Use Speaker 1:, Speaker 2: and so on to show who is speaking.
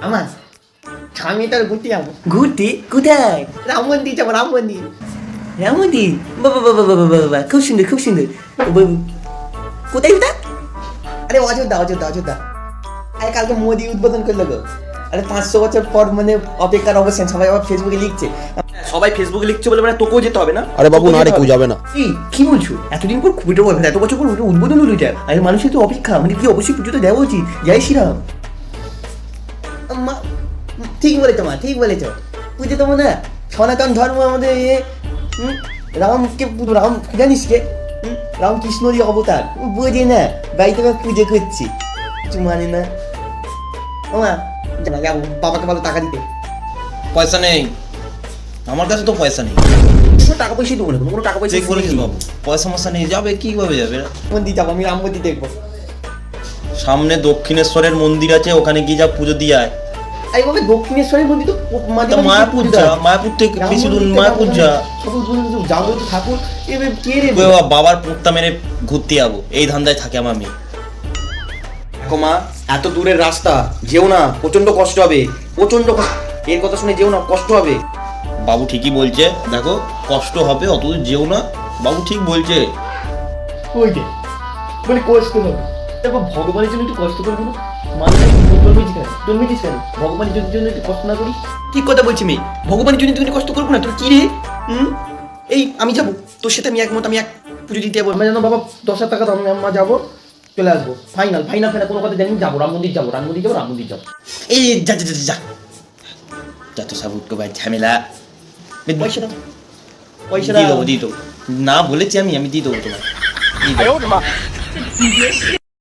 Speaker 1: আমার আমি তার ঘুরতে যাবো।
Speaker 2: ঘুরতে? কোথায়?
Speaker 1: রাম মন্দির যাবো, রাম মন্দির।
Speaker 2: রাম মন্দির? বাবা বাবা বাবা বাবা, খুব সুন্দর খুব সুন্দর। কোথায় ওটা?
Speaker 1: আরে অযোধ্যা অযোধ্যা অযোধ্যা। আরে কালকে মোদি উদ্বোধন করলো গো। আরে 500 বছর পর মানে অপেক্ষার অবসান, সবাই আবার ফেসবুকে লিখছে।
Speaker 2: সবাই ফেসবুকে লিখছে বলে মানে তোকেও যেতে হবে না?
Speaker 3: আরে বাবু না রে, কেউ যাবে না।
Speaker 2: এই কি বলছো? এতদিন পর খুবই এত বছর পর উদ্বোধন হলো এটা, আর মানুষের তো অপেক্ষা, মানে কি অবশ্যই পুজোতে দেওয়া উচিত। জয় শ্রীরাম।
Speaker 1: ঠিক বলেছো মা, ঠিক বলেছো। পুজো তো মনে হয় সনাতন ধর্ম আমাদের রামকে, রাম জানিস কে? রামকৃষ্ণরই অবতার, বোঝে না। বাড়িতে পুজো করছি, কিছু মানে না। মা যাবো, বাবাকে বলো টাকা দিতে।
Speaker 4: পয়সা নেই আমার কাছে, তো পয়সা নেই।
Speaker 2: কোনো টাকা পয়সা দেবো না, কোনো টাকা পয়সা
Speaker 4: চেক বলেছিস বাবু, পয়সা মশা নেই। যাবে কিভাবে যাবে?
Speaker 1: মন্দির যাবো, আমি রাম মন্দির দেখবো।
Speaker 4: সামনে দক্ষিণেশ্বরের মন্দির আছে, ওখানে গিয়ে যা পুজো দিয়ে আয়।
Speaker 1: আরে বাবা দক্ষিণেশ্বরের মন্দির তো
Speaker 4: তা মায়াপুর যা, মায়াপুর থেকে বেশি দূর, মায়াপুর যা।
Speaker 1: যাবো তো ঠাকুর, এবার কে রে?
Speaker 4: ওই বাবার পুত্তা মেরে ঘুরতে যাবো, এই ধান্দায় থাকে আমার মেয়ে।
Speaker 2: দেখো মা, এত দূরের রাস্তা, যেও না, প্রচন্ড কষ্ট হবে, প্রচন্ড এর কথা শুনে যেও না, কষ্ট হবে।
Speaker 4: বাবু ঠিকই বলছে, দেখো কষ্ট হবে, অত দূর যেও না, বাবু ঠিক বলছে।
Speaker 1: ওই যে মানে কষ্ট হবে, তারপর ভগবানের জন্য একটু কষ্ট করবো না? মানুষ জন্মেছিস কেন? ভগবানের জন্য একটু কষ্ট না করিস?
Speaker 2: ঠিক কথা বলছি মেয়ে, ভগবানের জন্য তুমি কষ্ট করবো না? তোর কি রে? এই আমি যাবো তোর সাথে, আমি একমত, আমি এক পুজো দিতে যাবো।
Speaker 1: আমরা জানো বাবা 10,000 টাকা দাম, আমরা যাবো, চলে আসবো। ফাইনাল ফাইনাল ফাইনাল, কোনো কথা জানি যাবো, রাম মন্দির যাবো, রাম মন্দির যাবো, রাম মন্দির যাবো।
Speaker 4: এই যা যা যা যা যা তো সব উঠকো ভাই, ঝামেলা।
Speaker 1: পয়সা দাও, পয়সা
Speaker 4: দিয়ে
Speaker 1: দাও।
Speaker 4: দেবো, দিয়ে দেবো। না বলেছি আমি দিয়ে দেবো তোমার।